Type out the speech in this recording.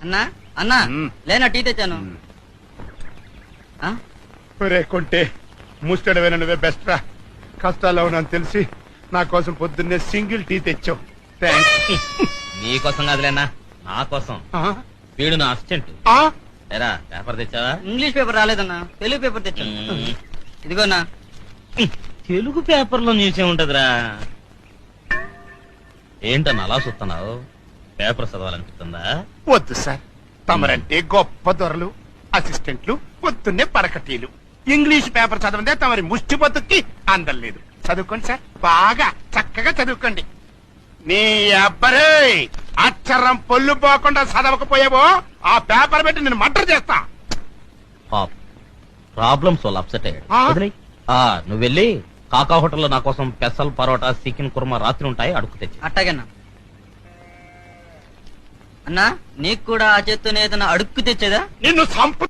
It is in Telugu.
అన్నా అన్నా లేనా టీ తెచ్చాను. కొంటే ముస్టడవేనా నువ్వే బెస్ట్ రా. కష్టాల్లో ఉన్నాను తెలిసి నా కోసం పొద్దున్నే సింగిల్ టీ తెచ్చావు. థ్యాంక్స్. నీకోసం కాదులేనా, నా కోసం. వీడు నా అసిస్టెంట్. ఎరా పేపర్ తెచ్చావా? ఇంగ్లీష్ పేపర్ రాలేదన్నా, తెలుగు పేపర్ తెచ్చాను. ఇదిగోనా. తెలుగు పేపర్ లో న్యూస్ ఏముంటదిరా? ఏంటన్నా అలా చూస్తున్నావు? పేపర్ చదవాలనిపిస్తుందా? వద్దు సార్, తమరంటే గొప్ప దొరలు, అసిస్టెంట్లు, పొద్దున్నే పరకటీలు. ఇంగ్లీష్ పేపర్ చదవదే తమరి ముష్టి బతుక్కి అందలేదు. చదువుకోండి సార్, బాగా చక్కగా చదువుకోండి. నీ అబ్బరే అక్షరం పొల్లు పోకుండా చదవకపోయావో ఆ పేపర్ పెట్టి నేను మర్డర్ చేస్తా. ప్రాబ్లమ్స్ వాళ్ళు అప్సెట్ అయ్యాడు. నువ్వు వెళ్ళి కాకా హోటల్లో నా కోసం పెసల్ పరోటా చికెన్ కుర్మా రాత్రి ఉంటాయి, అడుగు తెచ్చి. అట్టాగన్నా. అన్నా నీకు కూడా ఆ చేత్తోనే ఏదైనా అడుక్కు తెచ్చేదా? నిన్ను సంపు